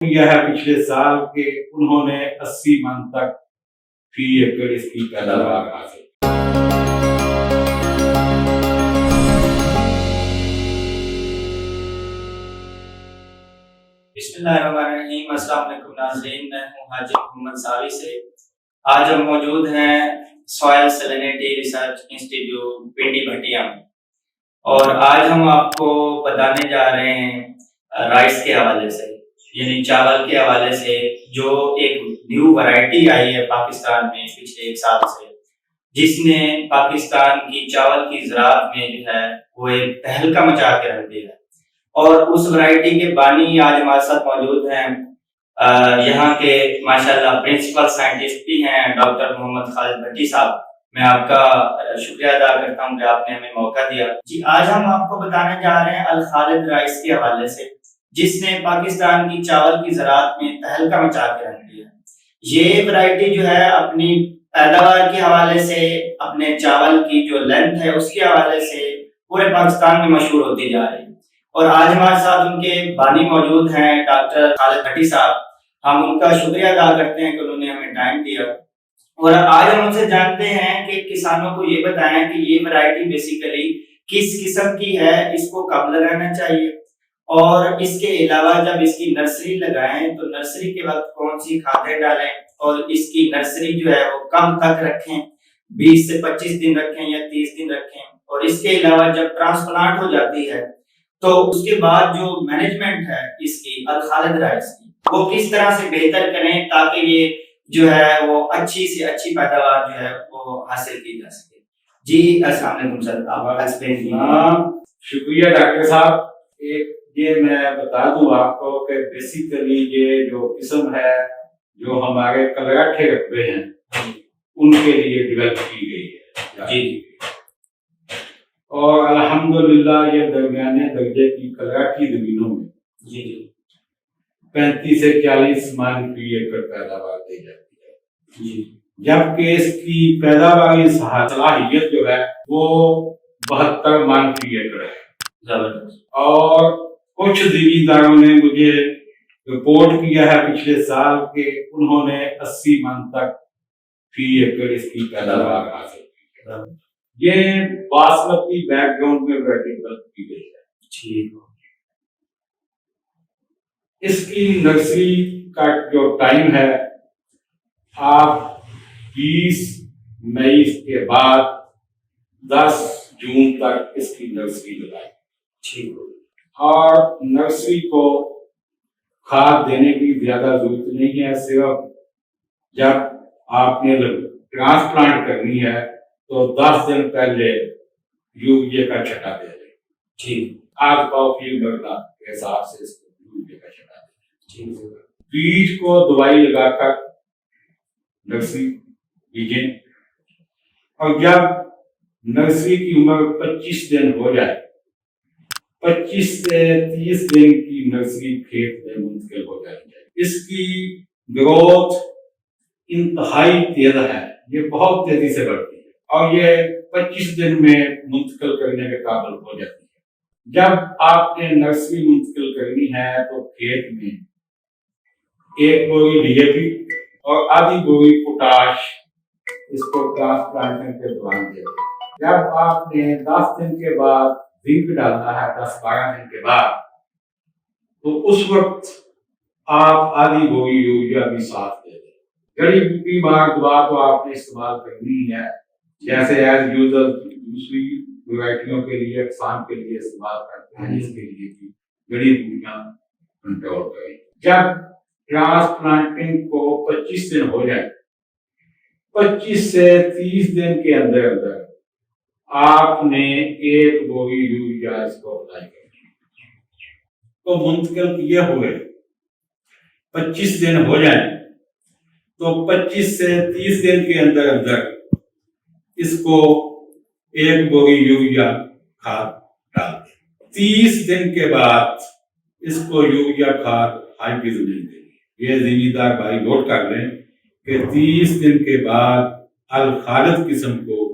किया है पिछले साल के उन्होंने 80 मन तक फी एकड़ इसकी पैदावार हासिल। बिस्मिल्लाहिर्रहमानिर्रहीम। अस्सलाम वालेकुम नाज़रीन, मैं हूँ हाजी मोहम्मद सावी से। आज हम मौजूद हैं सॉइल सैलिनिटी रिसर्च इंस्टीट्यूट पिंडी भटिया में, और आज हम आपको बताने जा रहे हैं राइस के हवाले से, यानी चावल के हवाले से, जो एक न्यू वैरायटी आई है पाकिस्तान में पिछले एक साल से, जिसने पाकिस्तान की चावल की ज़राअत में जो है वो एक तहलका मचा के रख दिया है। और उस वैरायटी के बानी आज हमारे साथ मौजूद हैं, यहाँ के माशाल्लाह प्रिंसिपल साइंटिस्ट भी हैं, डॉक्टर मोहम्मद खालिद भट्टी साहब। मैं आपका शुक्रिया अदा करता हूँ कि आपने हमें मौका दिया। जी, आज हम आपको बताने जा रहे हैं अल खालिद राइस के हवाले से, जिसने पाकिस्तान की चावल की ज़राअत में तहलका मचा के रख दिया। ये वैरायटी जो है अपनी पैदावार के हवाले से, अपने चावल की जो लेंथ है उसके हवाले से पूरे पाकिस्तान में मशहूर होती जा रही है। और आज हमारे साथ उनके बानी मौजूद हैं, डॉक्टर खालिद भट्टी साहब। हम उनका शुक्रिया अदा करते हैं कि उन्होंने हमें टाइम दिया। और आज हम उनसे जानते हैं कि किसानों को ये बताएं कि ये वैरायटी बेसिकली किस किस्म की है, इसको कब लगाना चाहिए, और इसके अलावा जब इसकी नर्सरी लगाएं तो नर्सरी के वक्त कौन सी खादें डालें, और इसकी नर्सरी जो है वो कब तक रखें, 20 से 25 दिन रखें या 30 दिन रखें। और इसके अलावा जब ट्रांसप्लांट हो जाती है तो उसके बाद जो मैनेजमेंट है इसकी अल खालिद राइस की, वो किस तरह से बेहतर करें ताकि ये जो है वो अच्छी से अच्छी पैदावार जो है वो हासिल की जा सके। जी अस्सलाम वालेकुम सर, आप एक्सप्लेन कीजिए। शुक्रिया डॉक्टर साहब। एक ये मैं बता दूं आपको कि बेसिकली ये जो किस्म है जो हमारे कलराठे रकबे हैं उनके लिए डेवलप की गई है जी। और अल्हम्दुलिल्लाह ये दरमियाने दर्जे की कलराठी जमीनों में जी 35 से 40 मन फी एकड़ पैदावार दी जाती है जी, जबकि इसकी पैदावारी सलाहियत जो है वो 72 मन फी एकड़ है। और कुछ जिम्मेदारों ने मुझे रिपोर्ट किया है पिछले साल के उन्होंने 80 मन तक फी एकड़ इसकी पैदावार हासिल की। ये बासमती बैकग्राउंड में वैरायटी डेवलप की गई है। ठीक, इसकी नर्सरी का जो टाइम है, आप 20 मई के बाद 10 जून तक इसकी नर्सरी लगाएं। ठीक, और नर्सरी को खाद देने की ज्यादा जरूरत नहीं है। सिर्फ जब आपने ट्रांसप्लांट करनी है तो 10 दिन पहले यूरिया का छटा दे दें। ठीक, आग पाव फील बगला के हिसाब से इसको यूरिया का छटा दें। ठीक, बीज को दवाई लगाकर नर्सरी बीजें, और जब नर्सरी की उम्र 25 दिन हो जाए, 25 से 30 दिन की नर्सरी खेत में मुंतकिल हो जाती है। इसकी ग्रोथ इंतहाई तेज है, ये बहुत तेजी से बढ़ती है और ये 25 दिन में मुंतकिल करने के काबिल हो जाती है। जब आपने नर्सरी मुंतकिल करनी है तो खेत में 1 बोरी डीएपी और आधी बोरी पोटाश इसको ट्रांसप्लांटिंग के दौरान दे दें। जब आपने 10 दिन के बाद जिंक डालना है, 10-12 दिन के बाद, तो उस वक्त आप आधी बोरी यूरिया भी साथ दे दें। जड़ी बूटी मार दवा तो आपने इस्तेमाल करनी है, जैसे एज यूजल दूसरी वैरायटियों के लिए, अकसाम के लिए इस्तेमाल करते हैं, इसके लिए भी जड़ी बूटियां कंट्रोल करें। जब ट्रांसप्लांटिंग को 25 दिन हो जाए, 25 से 30 दिन के अंदर अंदर आपने 1 बोरी यूरिया इसको अप्लाई करनी है। तो मुंतकिल किए हुए 25 दिन हो जाए तो 25 से 30 दिन के अंदर अंदर इसको 1 बोरी यूरिया खाद डाल दें। 30 दिन के बाद इसको यूरिया खाद हाइब्रिड नहीं देगी। ये जिम्मेदार भाई नोट कर लें कि 30 दिन के बाद अल खालिद किस्म को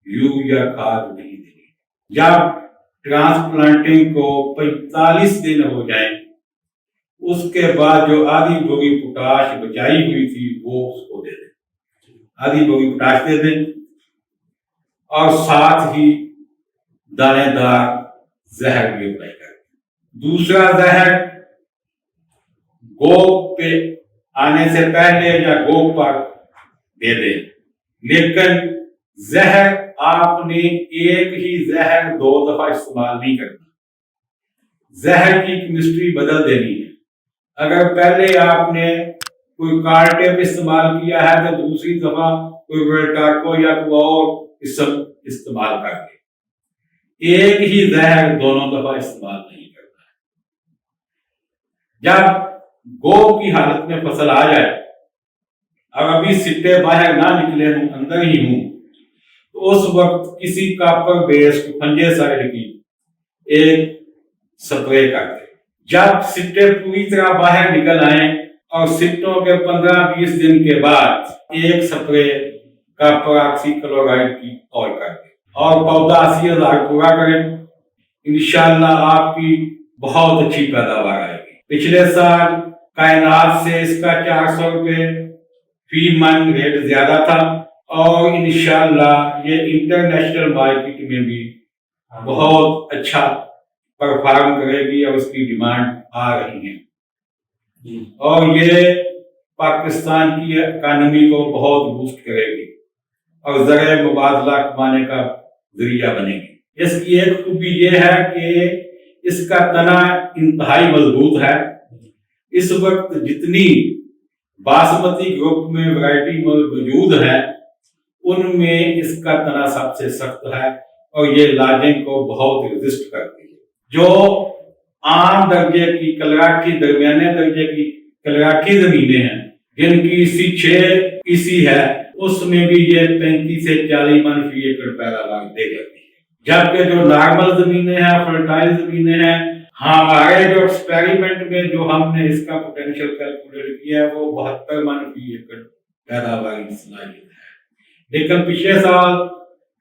यूरिया खाद नहीं देगी। जब ट्रांसप्लांटिंग को 45 दिन हो जाए اس کے بعد جو آدھی بوری پوٹاش بچائی ہوئی تھی وہ اس کو دے دیں، آدھی بوری پوٹاش دے دیں، اور ساتھ ہی دانے دار زہر بھی اپلائی کر دیں۔ دوسرا زہر گوب پہ آنے سے پہلے یا گوب پر دے دیں، لیکن زہر آپ نے ایک ہی زہر 2 دفعہ استعمال نہیں کرنا، زہر کی کیمسٹری بدل دینی ہے۔ اگر پہلے آپ نے کوئی کارٹیپ استعمال کیا ہے تو دوسری دفعہ کوئی ورٹاکو یا کوئی اور قسم استعمال کر دیں، ایک ہی زہر دونوں دفعہ استعمال نہیں کرنا ہے۔ جب گو کی حالت میں فصل آ جائے اور ابھی سٹے باہر نہ نکلے ہوں، اندر ہی ہوں، تو اس وقت کسی کاپر بیسڈ فنجیسائیڈ کی ایک سپرے کر دیں۔ جب سٹے پوری طرح باہر نکل آئیں اور سٹوں کے 15-20 دن کے بعد ایک سپرے کاپر آکسی کلورائڈ کی اور کر دیں اور پودا 80,000 پورا کریں، انشاءاللہ آپ کی بہت اچھی پیداوار آئے گی۔ پچھلے سال کائنات سے اس کا 400 روپے فی من ریٹ زیادہ تھا، اور انشاءاللہ یہ انٹرنیشنل مارکیٹ میں بھی بہت اچھا پرفارم کرے گی اور اس کی ڈیمانڈ آ رہی ہے، اور یہ پاکستان کی اکانومی کو بہت بوسٹ کرے گی اور زرعِ مبادلہ کمانے کا ذریعہ بنے گی۔ اس کی ایک خوبی یہ ہے کہ اس کا تنا انتہائی مضبوط ہے۔ اس وقت جتنی باسمتی گروپ میں ورائٹی موجود ہے ان میں اس کا تنا سب سے سخت ہے، اور یہ لاجنگ کو بہت ریزسٹ کرتی ہے۔ جو عام درجے کی کلراٹھی، درمیانے درجے کی کلراٹھی زمینیں ہیں جن کی سی 6 ہے، اس میں بھی یہ 35 سے 40 من فی ایکڑ پیداوار دے جاتی ہے، جبکہ جو نارمل زمینیں ہیں، فرٹائل زمینیں ہیں، ہمارے جو ایکسپیریمنٹ میں جو ہم نے اس کا پوٹینشیل کیلکولیٹ کیا ہے وہ 72 من فی ایکڑ پیداوار کی صلاحیت ہے، لیکن پچھلے سال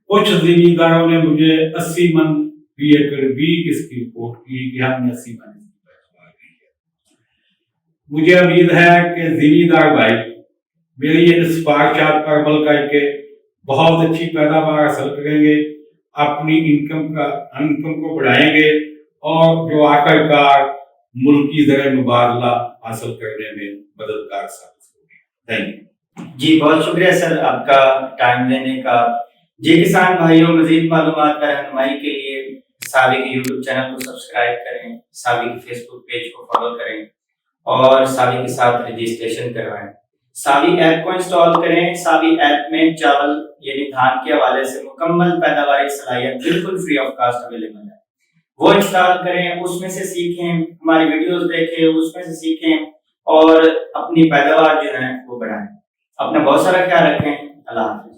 کچھ زمینداروں نے مجھے 80 من فی ایکڑ بھی اس کی رپورٹ کی کہ ہم نے 80 من کی پیداوار کی ہے۔ مجھے امید ہے کہ زمیندار بھائی میری اس سفارشات پر عمل کر کے بہت اچھی پیداوار حاصل کریں گے، اپنی انکم کو بڑھائیں گے، اور جو آخر کار ملکی زرعِ مبادلہ حاصل کرنے میں مددگار ثابت ہوگی۔ Thank you. جی بہت شکریہ سر آپ کا ٹائم دینے کا۔ جی کسان بھائیوں، مزید معلومات کا رہنمائی کے لیے ساوی کے یوٹیوب چینل کو سبسکرائب کریں، ساوی کے فیس بک پیج کو فالو کریں، اور ساوی کے ساتھ رجسٹریشن کروائیں۔ ساوی ایپ کو انسٹال کریں۔ ساوی ایپ میں چاول یعنی دھان کے حوالے سے مکمل پیداواری صلاحیت بالکل فری آف کاسٹ اویلیبل ہے، وہ انسٹال کریں، اس میں سے سیکھیں، ہماری ویڈیوز دیکھیں، اس میں سے سیکھیں اور اپنی پیداوار جو ہے وہ بڑھائیں۔ اپنا بہت سارا خیال رکھیں۔ اللہ حافظ۔